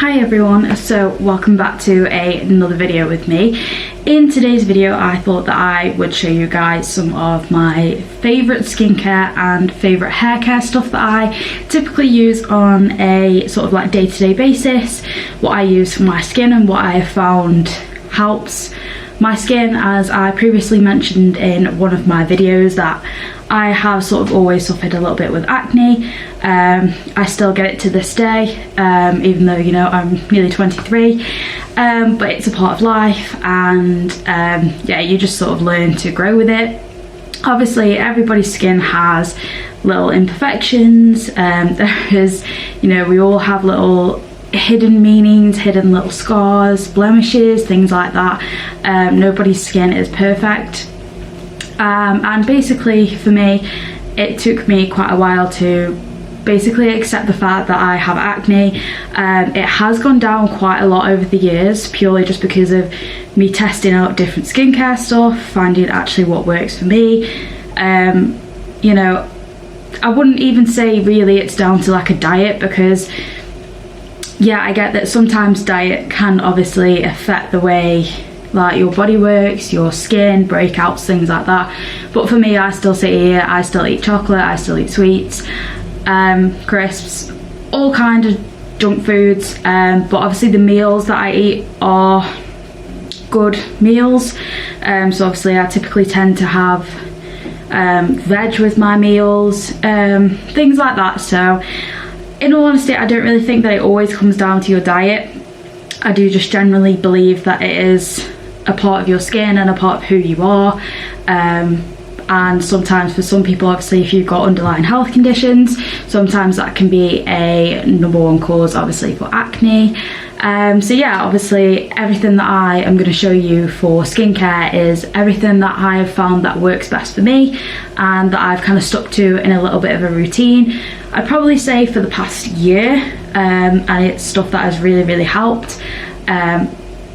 Hi everyone, so welcome back to another video with me. In today's video I thought that I would show you guys some of my favourite skincare and favourite hair care stuff that I typically use on a sort of like day-to-day basis, what I use for my skin and what I have found helps my skin. As I previously mentioned in one of my videos that I have sort of always suffered a little bit with acne. I still get it to this day, even though, you know, I'm nearly 23, but it's a part of life, and yeah, you just sort of learn to grow with it. Obviously everybody's skin has little imperfections, there is, you know, we all have little hidden meanings, hidden little scars, blemishes, things like that. Nobody's skin is perfect. And basically for me it took me quite a while to basically accept the fact that I have acne. It has gone down quite a lot over the years, purely just because of me testing out different skincare stuff, finding actually what works for me. You know, I wouldn't even say really it's down to like a diet, because yeah, I get that sometimes diet can obviously affect the way like your body works, your skin, breakouts, things like that. But for me, I still sit here, I still eat chocolate, I still eat sweets, crisps, all kind of junk foods, but obviously the meals that I eat are good meals. So obviously I typically tend to have veg with my meals, things like that. So in all honesty, I don't really think that it always comes down to your diet. I do just generally believe that it is a part of your skin and a part of who you are, and sometimes for some people, obviously if you've got underlying health conditions, sometimes that can be a #1 cause obviously for acne. So yeah, obviously everything that I am going to show you for skincare is everything that I have found that works best for me and that I've kind of stuck to in a little bit of a routine. I'd probably say for the past year, and it's stuff that has really helped.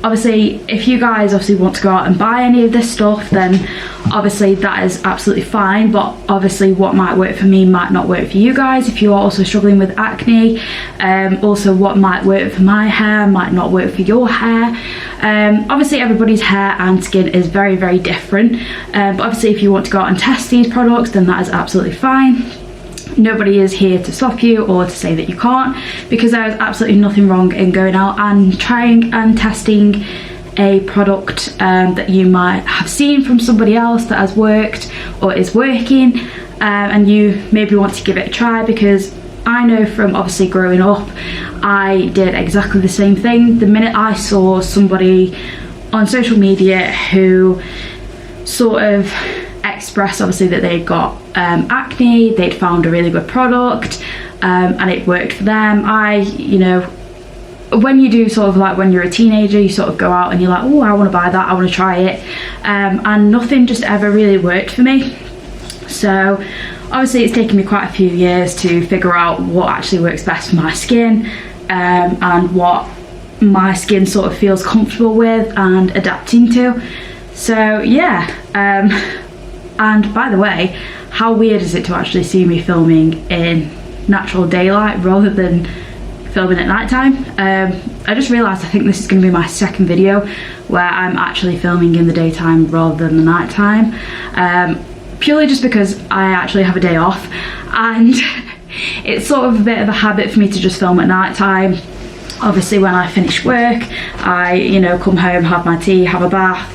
Obviously if you guys obviously want to go out and buy any of this stuff, then obviously that is absolutely fine, but obviously what might work for me might not work for you guys if you are also struggling with acne. Also what might work for my hair might not work for your hair. Obviously everybody's hair and skin is very different, but obviously if you want to go out and test these products, then that is absolutely fine. Nobody is here to stop you or to say that you can't, because there is absolutely nothing wrong in going out and trying and testing a product that you might have seen from somebody else that has worked or is working, and you maybe want to give it a try. Because I know from obviously growing up, I did exactly the same thing. The minute I saw somebody on social media who sort of expressed obviously that they'd got acne, they'd found a really good product, and it worked for them, you know, when you do sort of like when you're a teenager, you sort of go out and you're like, oh, I want to buy that, I want to try it, and nothing just ever really worked for me. So obviously it's taken me quite a few years to figure out what actually works best for my skin, and what my skin sort of feels comfortable with and adapting to. So yeah, and by the way, how weird is it to actually see me filming in natural daylight rather than filming at night time? I just realised I think this is going to be my second video where I'm actually filming in the daytime rather than the night time, purely just because I actually have a day off, and it's sort of a bit of a habit for me to just film at night time. Obviously when I finish work, I, you know, come home, have my tea, have a bath,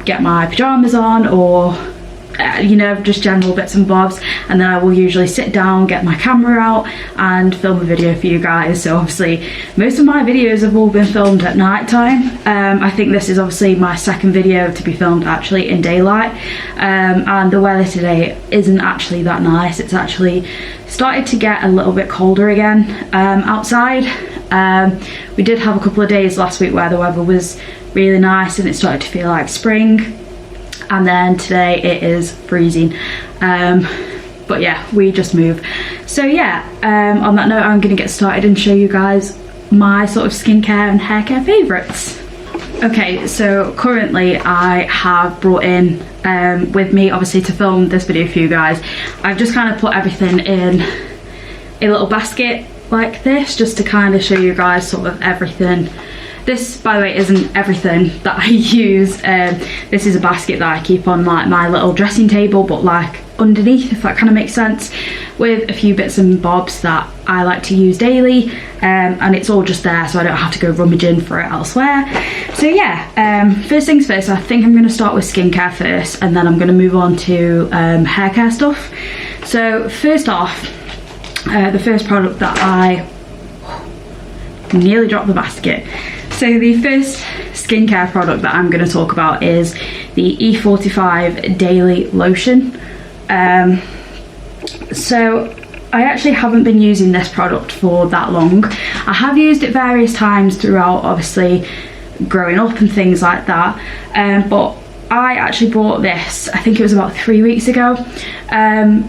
get my pyjamas on, or you know, just general bits and bobs, and then I will usually sit down, get my camera out and film a video for you guys. So obviously most of my videos have all been filmed at night time. I think this is obviously my second video to be filmed actually in daylight, and the weather today isn't actually that nice. It's actually started to get a little bit colder again outside. We did have a couple of days last week where the weather was really nice and it started to feel like spring, and then today it is freezing. But yeah, we just moved. So yeah, on that note, I'm gonna get started and show you guys my sort of skincare and hair care favourites. Okay, so currently I have brought in with me obviously to film this video for you guys, I've just kind of put everything in a little basket like this, just to kind of show you guys sort of everything. This, by the way, isn't everything that I use. This is a basket that I keep on like my little dressing table, but like underneath, if that kind of makes sense, with a few bits and bobs that I like to use daily, and it's all just there so I don't have to go rummaging for it elsewhere. So yeah, first things first, I think I'm going to start with skincare first, and then I'm going to move on to hair care stuff. So first off, the first product that I nearly dropped the basket. So the first skincare product that I'm going to talk about is the E45 Daily Lotion. So I actually haven't been using this product for that long. I have used it various times throughout, obviously, growing up and things like that. But I actually bought this, I think it was about 3 weeks ago.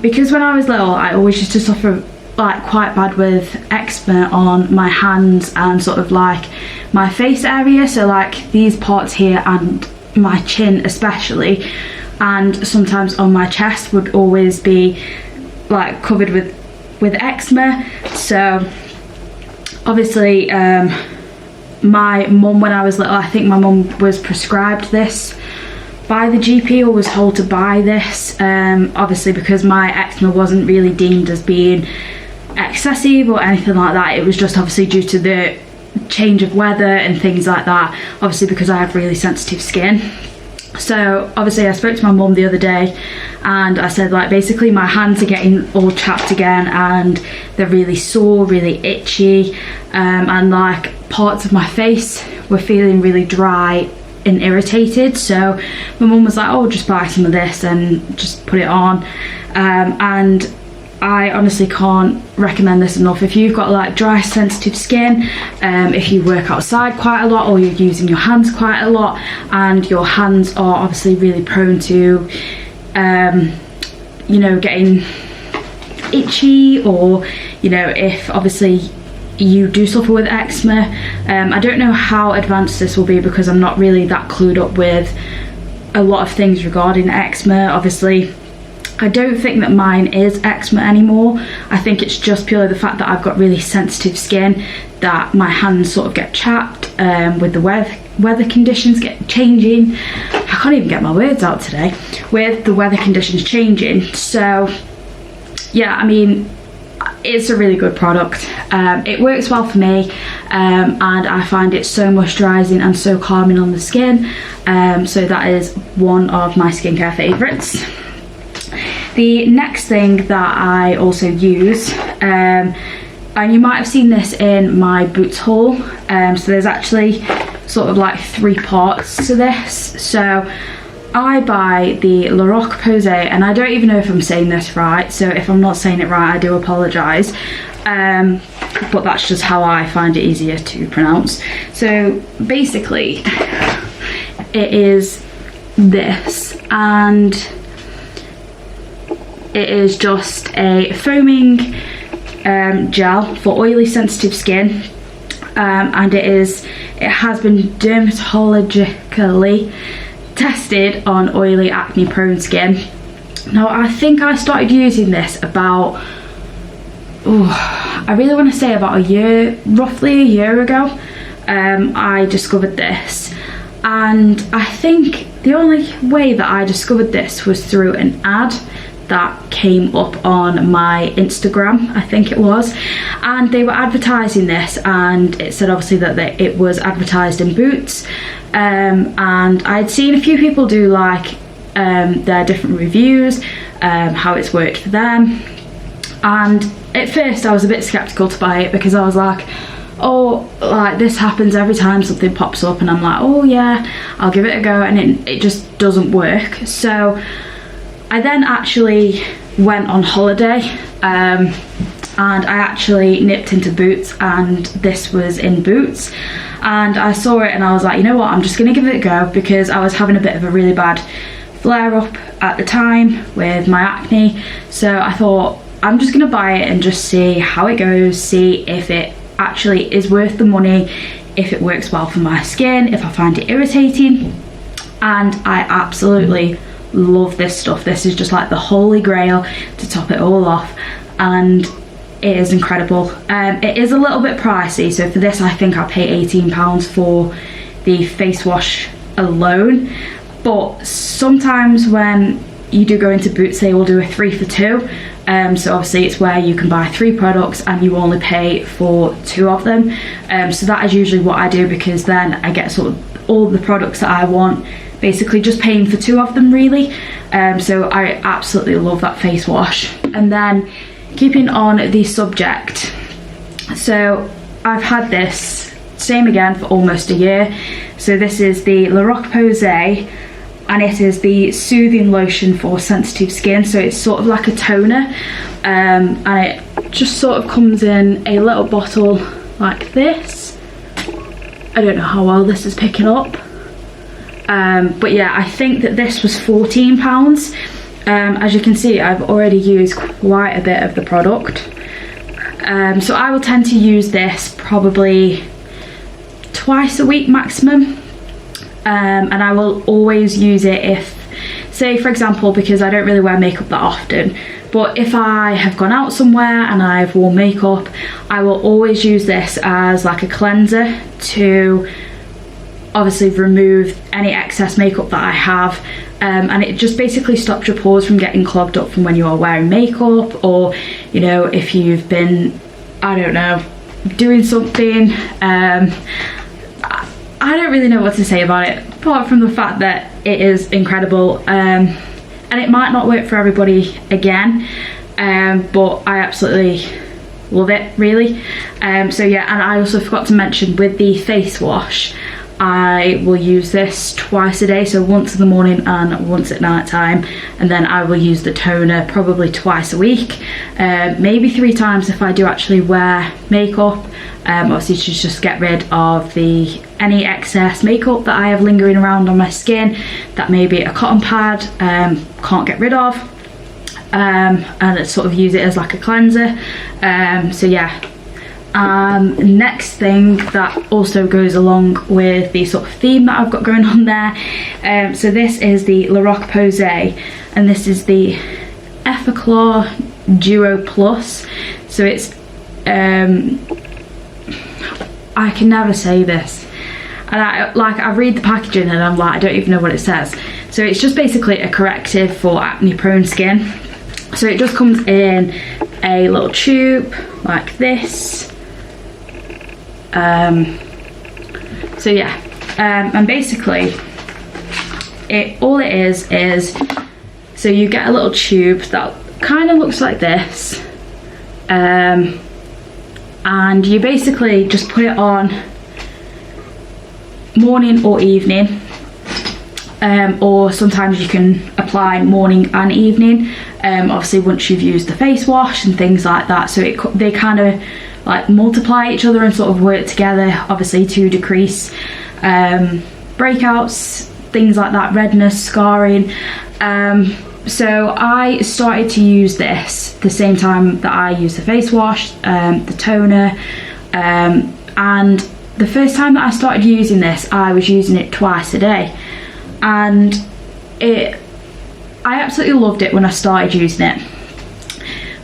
Because when I was little, I always used to suffer like quite bad with eczema on my hands and sort of like my face area, so like these parts here and my chin especially, and sometimes on my chest would always be like covered with eczema. So obviously my mum, when I was little, I think my mum was prescribed this by the GP, or was told to buy this, obviously because my eczema wasn't really deemed as being excessive or anything like that. It was just obviously due to the change of weather and things like that, obviously because I have really sensitive skin. So obviously I spoke to my mum the other day and I said, like, basically my hands are getting all chapped again and they're really sore, really itchy, and like parts of my face were feeling really dry and irritated. So my mum was like, oh, just buy some of this and just put it on. And I honestly can't recommend this enough. If you've got like dry, sensitive skin, if you work outside quite a lot, or you're using your hands quite a lot, and your hands are obviously really prone to, you know, getting itchy, or, you know, if obviously you do suffer with eczema. I don't know how advanced this will be because I'm not really that clued up with a lot of things regarding eczema. Obviously, I don't think that mine is eczema anymore. I think it's just purely the fact that I've got really sensitive skin, that my hands sort of get chapped with the weather conditions changing. I can't even get my words out today. With the weather conditions changing. So yeah, I mean, it's a really good product. It works well for me, and I find it so moisturising and so calming on the skin. So that is one of my skincare favourites. The next thing that I also use, and you might have seen this in my Boots haul, so there's actually sort of like 3 parts to this. So I buy the Roche Posay, and I don't even know if I'm saying this right, so if I'm not saying it right, I do apologise, but that's just how I find it easier to pronounce. So basically it is this, and it is just a foaming gel for oily sensitive skin, and it has been dermatologically tested on oily acne prone skin. Now I think I started using this about, I really want to say about roughly a year ago. I discovered this, and I think the only way that I discovered this was through an ad that came up on my Instagram, I think it was, and they were advertising this, and it said obviously that it was advertised in Boots, and I'd seen a few people do like their different reviews, how it's worked for them, and at first I was a bit skeptical to buy it because I was like, oh, like this happens every time something pops up, and I'm like, oh yeah, I'll give it a go, and it just doesn't work. So I then actually went on holiday, and I actually nipped into Boots, and this was in Boots, and I saw it and I was like, you know what, I'm just gonna give it a go, because I was having a bit of a really bad flare up at the time with my acne. So I thought, I'm just gonna buy it and just see how it goes, see if it actually is worth the money, if it works well for my skin, if I find it irritating. And I absolutely love this stuff. This is just like the holy grail to top it all off, and it is incredible. It is a little bit pricey, so for this I think I pay £18 for the face wash alone, but sometimes when you do go into Boots they will do a 3 for 2, so obviously it's where you can buy 3 products and you only pay for 2 of them, so that is usually what I do, because then I get sort of all the products that I want, basically just paying for 2 of them really. So I absolutely love that face wash. And then keeping on the subject, so I've had this same again for almost a year. So this is the Roche Posay, and it is the soothing lotion for sensitive skin. So it's sort of like a toner, and it just sort of comes in a little bottle like this. I don't know how well this is picking up, but yeah, I think that this was £14. As you can see, I've already used quite a bit of the product, so I will tend to use this probably twice a week maximum, and I will always use it if, say for example, because I don't really wear makeup that often, but if I have gone out somewhere and I've worn makeup, I will always use this as like a cleanser to obviously remove any excess makeup that I have, and it just basically stops your pores from getting clogged up from when you are wearing makeup, or you know, if you've been, I don't know, doing something. I don't really know what to say about it, apart from the fact that it is incredible, and it might not work for everybody again, but I absolutely love it really. So yeah, and I also forgot to mention with the face wash, I will use this twice a day, so once in the morning and once at night time, and then I will use the toner probably twice a week, maybe 3 times if I do actually wear makeup, obviously to just get rid of any excess makeup that I have lingering around on my skin that maybe a cotton pad can't get rid of, and let's sort of use it as like a cleanser. So yeah. Next thing that also goes along with the sort of theme that I've got going on there, so this is the Roche Posay, and this is the EFFACLAR Duo Plus. So it's I can never say this, and I read the packaging and I'm like, I don't even know what it says. So it's just basically a corrective for acne prone skin. So it just comes in a little tube like this. So yeah, and basically all it is so you get a little tube that kind of looks like this, and you basically just put it on morning or evening, or sometimes you can apply morning and evening, obviously once you've used the face wash and things like that. So they kind of like multiply each other and sort of work together, obviously to decrease breakouts, things like that, redness, scarring. So I started to use this the same time that I used the face wash, the toner, and the first time that I started using this, I was using it twice a day, and I absolutely loved it when I started using it.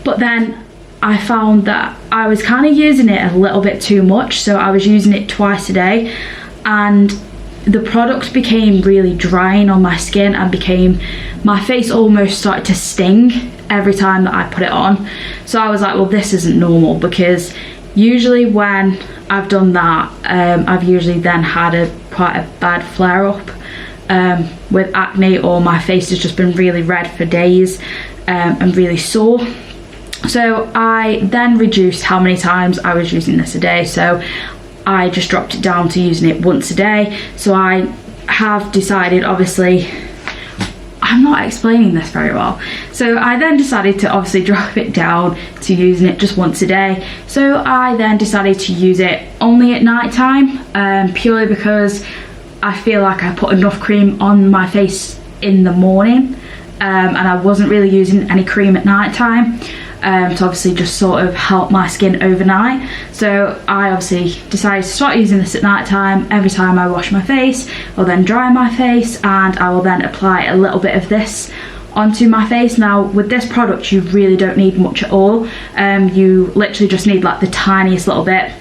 But then I found that I was kind of using it a little bit too much, so I was using it twice a day, and the product became really drying on my skin, and my face almost started to sting every time that I put it on. So I was like, well, this isn't normal, because usually when I've done that, I've usually then had quite a bad flare up with acne, or my face has just been really red for days and really sore. So I then reduced how many times I was using this a day, so I just dropped it down to using it once a day. So I have decided, obviously, I'm not explaining this very well, so I then decided to obviously drop it down to using it just once a day. So I then decided to use it only at night time, purely because I feel like I put enough cream on my face in the morning, and I wasn't really using any cream at night time, to obviously just sort of help my skin overnight. So I obviously decided to start using this at night time. Every time I wash my face, I'll then dry my face, and I will then apply a little bit of this onto my face. Now with this product you really don't need much at all. You literally just need like the tiniest little bit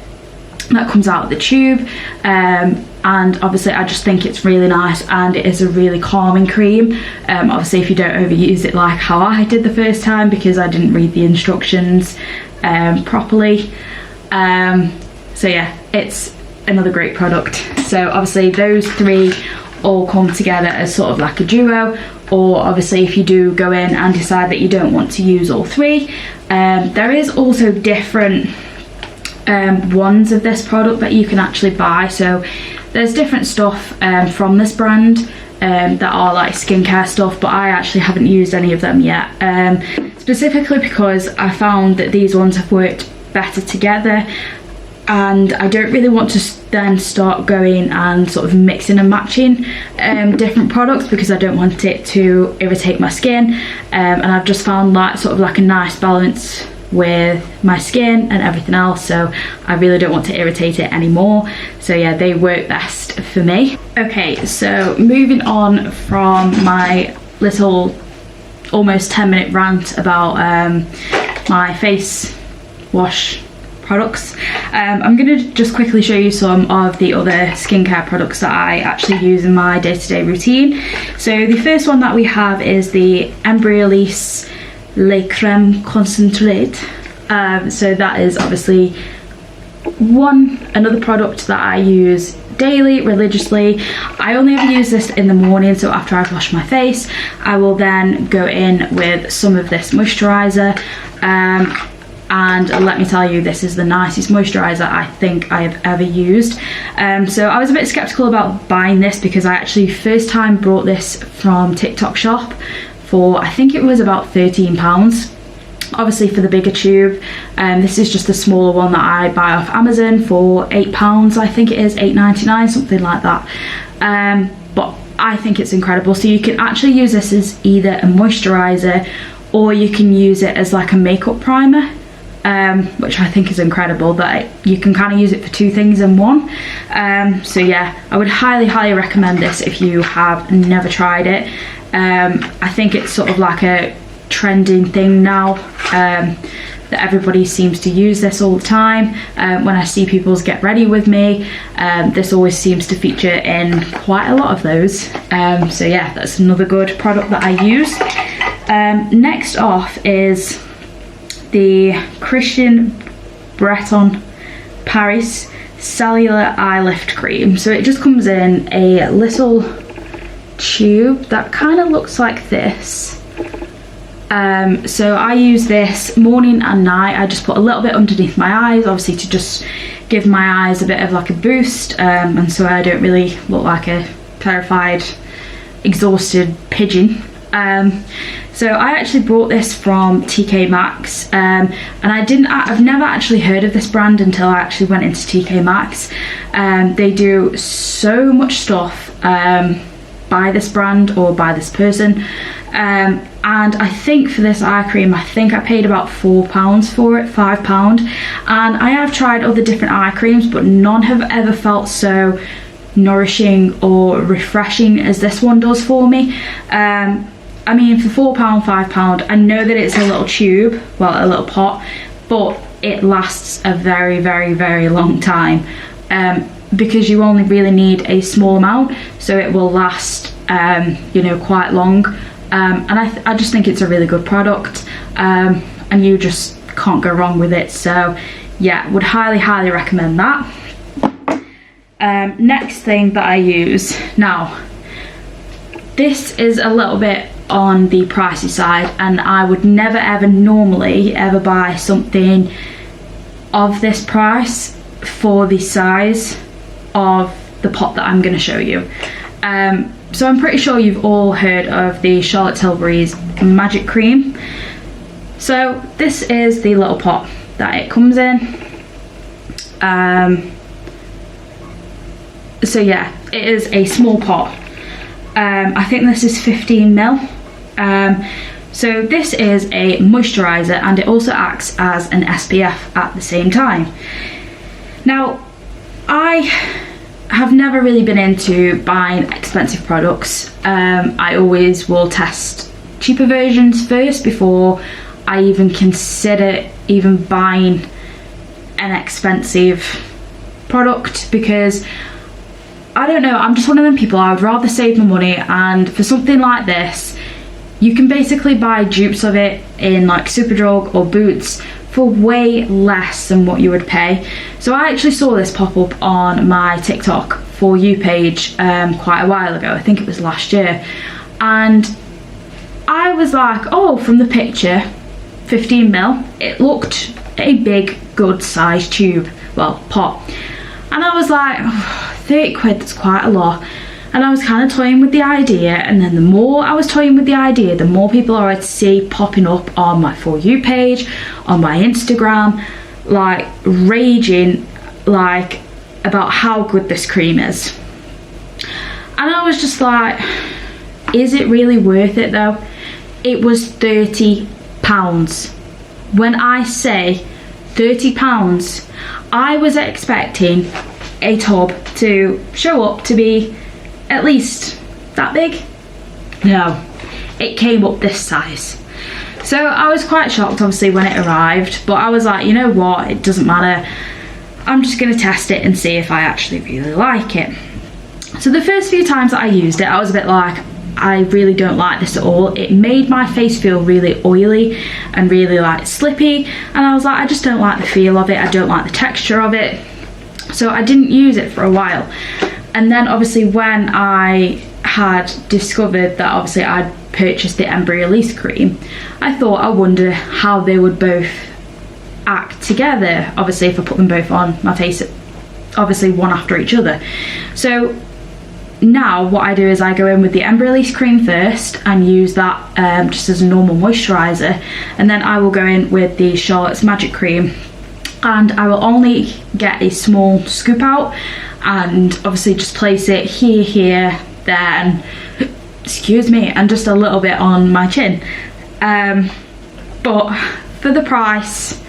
that comes out of the tube, and obviously I just think it's really nice, and it is a really calming cream. Obviously if you don't overuse it like how I did the first time, because I didn't read the instructions properly. So yeah, it's another great product. So obviously those three all come together as sort of like a duo, or obviously if you do go in and decide that you don't want to use all three, there is also different ones of this product that you can actually buy. So there's different stuff from this brand that are like skincare stuff, but I actually haven't used any of them yet, specifically because I found that these ones have worked better together, and I don't really want to then start going and sort of mixing and matching different products, because I don't want it to irritate my skin, and I've just found like sort of like a nice balance with my skin and everything else, so I really don't want to irritate it anymore. So yeah, they work best for me. Okay, so moving on from my little almost 10-minute rant about my face wash products, I'm going to just quickly show you some of the other skincare products that I actually use in my day-to-day routine. So the first one that we have is the Embryolisse Lait-Crème Concentrate. So that is obviously another product that I use daily, religiously. I only ever use this in the morning, so after I've washed my face I will then go in with some of this moisturiser, and let me tell you, this is the nicest moisturiser I think I have ever used. So I was a bit skeptical about buying this, because I actually first time bought this from TikTok shop for, I think it was about £13, obviously for the bigger tube. This is just the smaller one that I buy off Amazon for £8, I think it is, £8.99, something like that. But I think it's incredible. So you can actually use this as either a moisturiser, or you can use it as like a makeup primer, which I think is incredible that you can kind of use it for two things in one. So yeah, I would highly recommend this if you have never tried it. I think it's sort of like a trending thing now, that everybody seems to use this all the time. When I see people's get ready with me, this always seems to feature in quite a lot of those. So yeah, that's another good product that I use. Next off is the Christian Breton Paris Cellular Eye Lift Cream. So it just comes in a little tube that kind of looks like this. So I use this morning and night. I just put a little bit underneath my eyes, obviously to just give my eyes a bit of like a boost, and so I don't really look like a terrified, exhausted pigeon. So I actually bought this from TK Maxx, and I've never actually heard of this brand until I actually went into TK Maxx. They do so much stuff by this brand or by this person, and I think for this eye cream, I think I paid about £4 for it, £5, and I have tried other different eye creams, but none have ever felt so nourishing or refreshing as this one does for me. I mean, for £4, £5, I know that it's a little tube, well, a little pot, but it lasts a very long time, because you only really need a small amount, so it will last you know, quite long. And I just think it's a really good product, and you just can't go wrong with it. So yeah, would highly recommend that. Next thing that I use, now this is a little bit on the pricey side, and I would never ever normally ever buy something of this price for the size of the pot that I'm going to show you. So I'm pretty sure you've all heard of the Charlotte Tilbury's Magic Cream. So this is the little pot that it comes in. So yeah, it is a small pot. I think this is 15ml. So this is a moisturiser, and it also acts as an SPF at the same time. Now, I have never really been into buying expensive products. I always will test cheaper versions first before I even consider even buying an expensive product, because I don't know, I'm just one of them people, I would rather save my money, and for something like this you can basically buy dupes of it in like Superdrug or Boots for way less than what you would pay. So I actually saw this pop up on my TikTok For You page quite a while ago, I think it was last year, and I was like, oh, from the picture, 15ml, it looked a big good size tube, well, pot, and I was like, oh, 30 quid, that's quite a lot. And I was kind of toying with the idea, and then the more I was toying with the idea, the more people I would see popping up on my For You page, on my Instagram, like raging like about how good this cream is. And I was just like, is it really worth it though? It was £30. When I say £30, I was expecting a tub to show up to be at least that big. No, it came up this size. So I was quite shocked obviously when it arrived, but I was like, you know what, it doesn't matter, I'm just going to test it and see if I actually really like it. So the first few times that I used it, I was a bit like, I really don't like this at all. It made my face feel really oily and really like slippy, and I was like, I just don't like the feel of it, I don't like the texture of it. So I didn't use it for a while. And then obviously when I had discovered that obviously I'd purchased the Embryolisse cream, I thought, I wonder how they would both act together, obviously if I put them both on my face, obviously one after each other. So now what I do is I go in with the Embryolisse cream first and use that just as a normal moisturiser, and then I will go in with the Charlotte's Magic cream, and I will only get a small scoop out and obviously just place it here, there, and excuse me, and just a little bit on my chin. But for the price,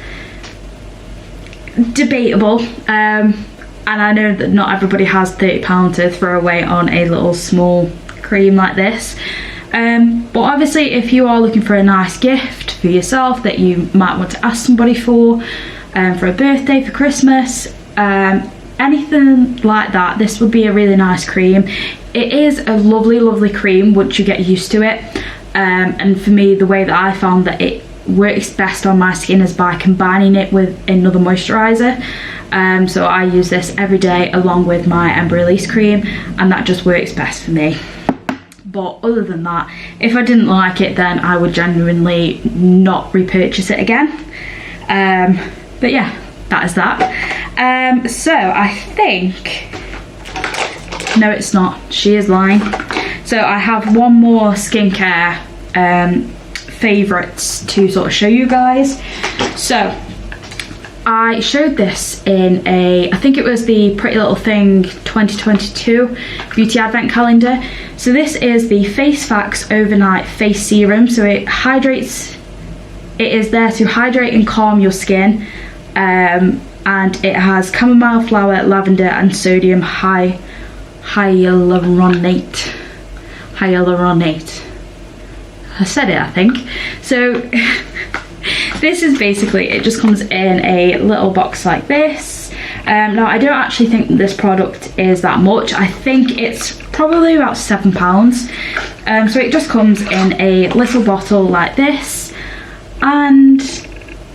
debatable, and I know that not everybody has £30 to throw away on a little small cream like this, but obviously if you are looking for a nice gift for yourself that you might want to ask somebody for a birthday, for Christmas, anything like that, this would be a really nice cream. It is a lovely cream once you get used to it, and for me, the way that I found that it works best on my skin is by combining it with another moisturiser. So I use this every day along with my Embryolisse cream, and that just works best for me. But other than that, if I didn't like it, then I would genuinely not repurchase it again. But yeah, that is that. So I think, no it's not, she is lying. So I have one more skincare favourites to sort of show you guys. So I showed this in I think it was the Pretty Little Thing 2022 Beauty Advent Calendar. So this is the Face Facts Overnight Face Serum. So it hydrates, it is there to hydrate and calm your skin, and it has chamomile flower, lavender and sodium hyaluronate. I said it, I think. So this is basically, it just comes in a little box like this. Now I don't actually think that this product is that much. I think it's probably about £7. So it just comes in a little bottle like this, and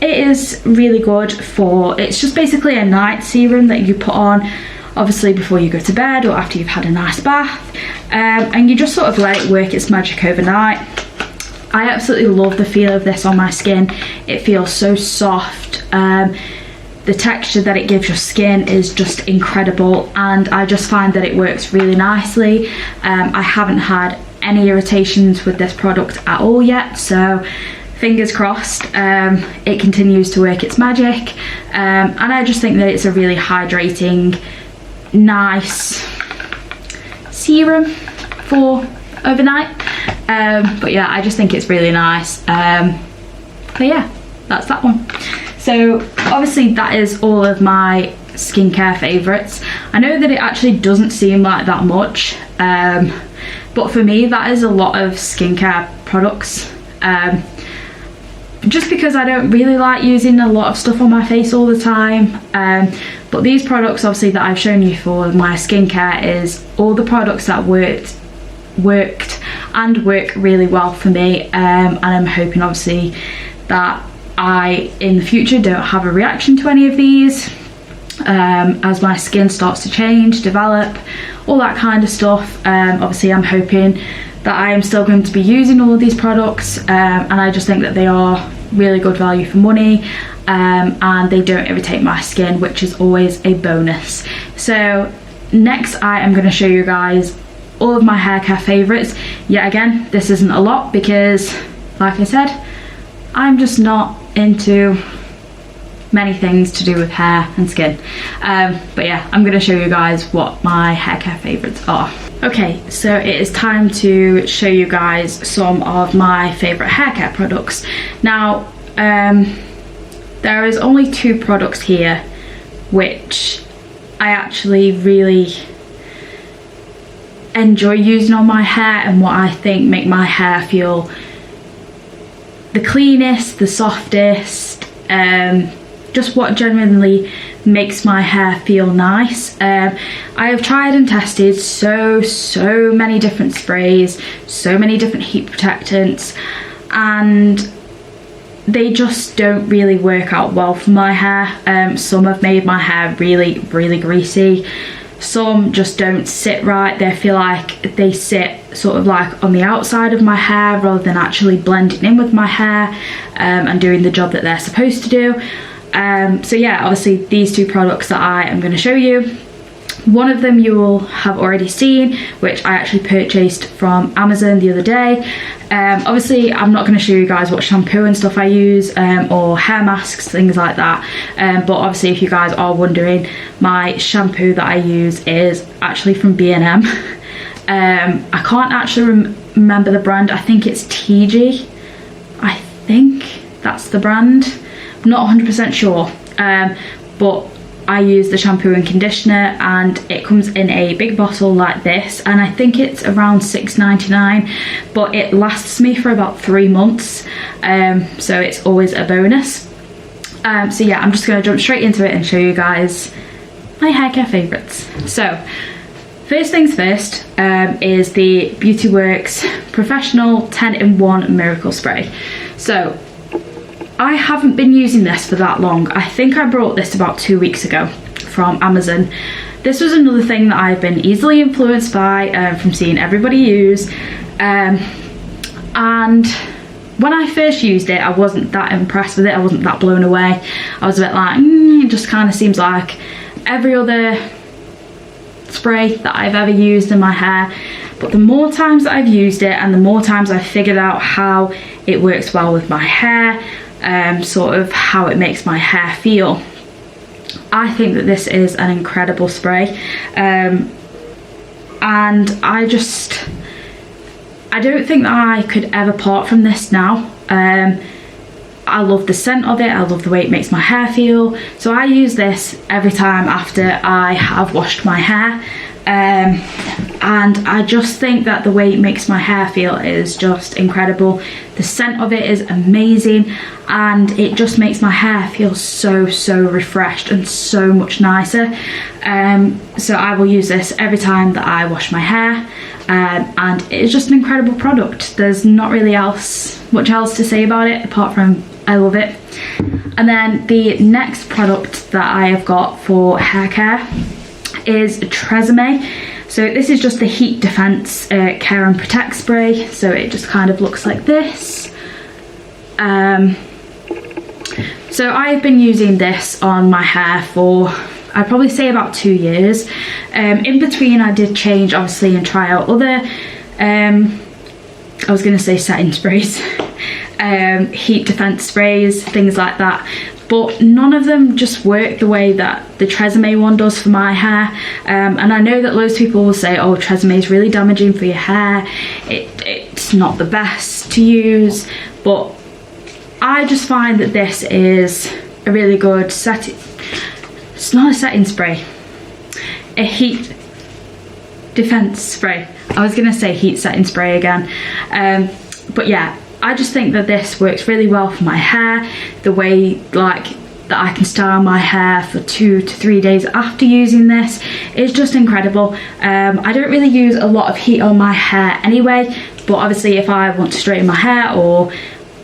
it is really good for, it's just basically a night serum that you put on obviously before you go to bed or after you've had a nice bath, and you just sort of let it work its magic overnight. I absolutely love the feel of this on my skin. It feels so soft. The texture that it gives your skin is just incredible, and I just find that it works really nicely. I haven't had any irritations with this product at all yet, so fingers crossed it continues to work its magic. And I just think that it's a really hydrating, nice serum for overnight. But yeah, I just think it's really nice. But yeah, that's that one. So obviously that is all of my skincare favourites. I know that it actually doesn't seem like that much, but for me that is a lot of skincare products, just because I don't really like using a lot of stuff on my face all the time. But these products obviously that I've shown you for my skincare is all the products that worked and work really well for me, and I'm hoping obviously that I in the future don't have a reaction to any of these as my skin starts to change, develop, all that kind of stuff. Obviously I'm hoping that I am still going to be using all of these products, and I just think that they are really good value for money, and they don't irritate my skin, which is always a bonus. So next I am going to show you guys all of my hair care favourites. Yet again, this isn't a lot because, like I said, I'm just not into many things to do with hair and skin. But yeah, I'm going to show you guys what my hair care favourites are. Okay, so it is time to show you guys some of my favourite hair care products. Now, there is only 2 products here which I actually really enjoy using on my hair, and what I think make my hair feel the cleanest, the softest, just what genuinely makes my hair feel nice. I have tried and tested so many different sprays, so many different heat protectants, and they just don't really work out well for my hair. Some have made my hair really greasy. Some just don't sit right. They feel like they sit sort of like on the outside of my hair rather than actually blending in with my hair and doing the job that they're supposed to do. So yeah, obviously these 2 products that I am going to show you, one of them you will have already seen, which I actually purchased from Amazon the other day. Obviously I'm not going to show you guys what shampoo and stuff I use, or hair masks, things like that, but obviously if you guys are wondering, my shampoo that I use is actually from B&M. I can't actually remember the brand. I think it's TG. I think that's the brand. I'm not 100% sure, but I use the shampoo and conditioner, and it comes in a big bottle like this, and I think it's around £6.99, but it lasts me for about 3 months, so it's always a bonus. So yeah, I'm just going to jump straight into it and show you guys my hair care favourites. So first things first is the BeautyWorks Professional 10-in-1 Miracle Spray. So I haven't been using this for that long. I think I bought this about 2 weeks ago from Amazon. This was another thing that I've been easily influenced by from seeing everybody use. And when I first used it, I wasn't that impressed with it. I wasn't that blown away. I was a bit like, it just kind of seems like every other spray that I've ever used in my hair. But the more times that I've used it, and the more times I've figured out how it works well with my hair, sort of how it makes my hair feel, I think that this is an incredible spray. And I don't think that I could ever part from this now. I love the scent of it, I love the way it makes my hair feel, so I use this every time after I have washed my hair. And I just think that the way it makes my hair feel is just incredible. The scent of it is amazing, and it just makes my hair feel so refreshed and so much nicer. So I will use this every time that I wash my hair, and it's just an incredible product. There's not really much else to say about it apart from I love it. And then the next product that I have got for hair care is Tresemme. So this is just the Heat Defense Care and Protect Spray. So it just kind of looks like this. So I've been using this on my hair for, I'd probably say about 2 years. In between I did change obviously and try out other, I was going to say setting sprays, heat defense sprays, things like that. But none of them just work the way that the Tresemme one does for my hair. And I know that loads of people will say, oh, Tresemme is really damaging for your hair. It's not the best to use. But I just find that this is a really good it's not a setting spray, a heat defense spray. I was gonna say heat setting spray again, but yeah, I just think that this works really well for my hair. The way like that I can style my hair for 2 to 3 days after using this is just incredible. I don't really use a lot of heat on my hair anyway, but obviously if I want to straighten my hair or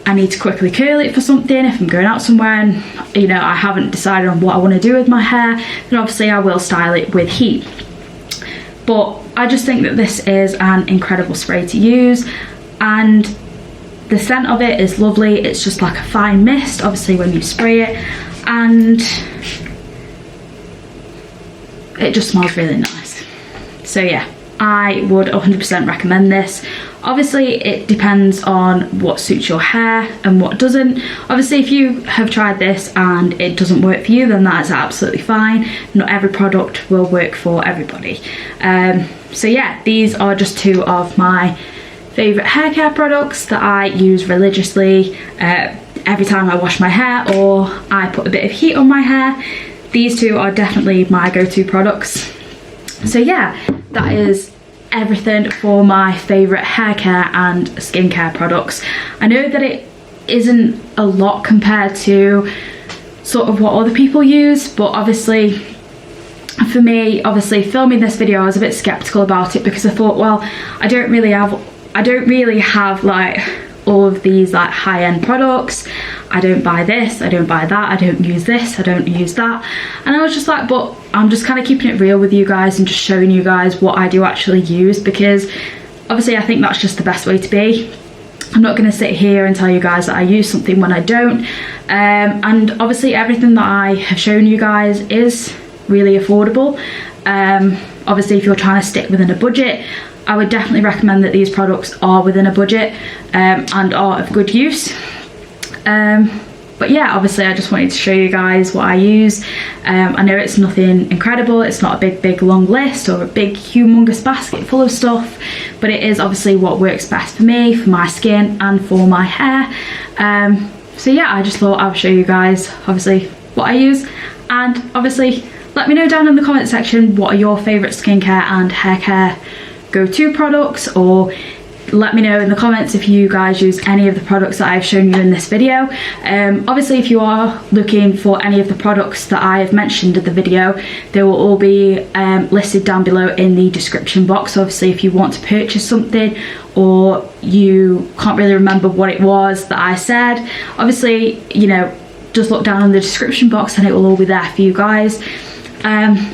I need to quickly curl it for something, if I'm going out somewhere and you know I haven't decided on what I want to do with my hair, then obviously I will style it with heat. But I just think that this is an incredible spray to use, and the scent of it is lovely. It's just like a fine mist obviously when you spray it, and it just smells really nice. So yeah, I would 100% recommend this. Obviously it depends on what suits your hair and what doesn't. Obviously if you have tried this and it doesn't work for you, then that's absolutely fine. Not every product will work for everybody. So yeah, these are just 2 of my favourite hair care products that I use religiously every time I wash my hair or I put a bit of heat on my hair. These 2 are definitely my go-to products. So yeah, that is everything for my favourite hair care and skincare products. I know that it isn't a lot compared to sort of what other people use, but obviously for me, obviously filming this video I was a bit skeptical about it because I thought, well, I don't really have like all of these like high-end products. I don't buy this, I don't buy that, I don't use this, I don't use that. And I was just like, but I'm just kind of keeping it real with you guys and just showing you guys what I do actually use, because obviously I think that's just the best way to be. I'm not going to sit here and tell you guys that I use something when I don't. And obviously everything that I have shown you guys is really affordable. Obviously if you're trying to stick within a budget, I would definitely recommend that these products are within a budget and are of good use. But yeah, obviously I just wanted to show you guys what I use. I know it's nothing incredible, it's not a big long list or a big humongous basket full of stuff, but it is obviously what works best for me, for my skin and for my hair. So yeah, I just thought I would show you guys obviously what I use, and obviously let me know down in the comment section what are your favourite skincare and hair care go-to products, or let me know in the comments if you guys use any of the products that I've shown you in this video. Obviously if you are looking for any of the products that I have mentioned in the video, they will all be listed down below in the description box. Obviously if you want to purchase something or you can't really remember what it was that I said, obviously, you know, just look down in the description box and it will all be there for you guys.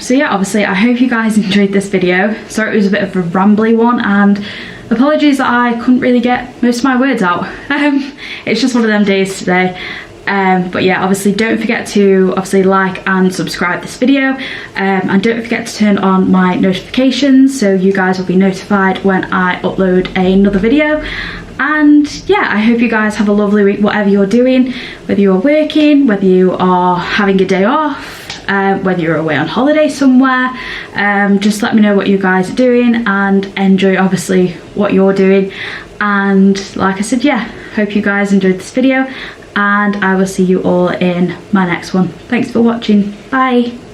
So yeah, obviously I hope you guys enjoyed this video. Sorry it was a bit of a rambly one, and apologies that I couldn't really get most of my words out. It's just one of them days today. But yeah, obviously don't forget to obviously like and subscribe this video, and don't forget to turn on my notifications so you guys will be notified when I upload another video. And yeah, I hope you guys have a lovely week whatever you're doing, whether you're working, whether you are having a day off, whether you're away on holiday somewhere. Just let me know what you guys are doing and enjoy obviously what you're doing. And like I said, yeah, hope you guys enjoyed this video, and I will see you all in my next one. Thanks for watching. Bye.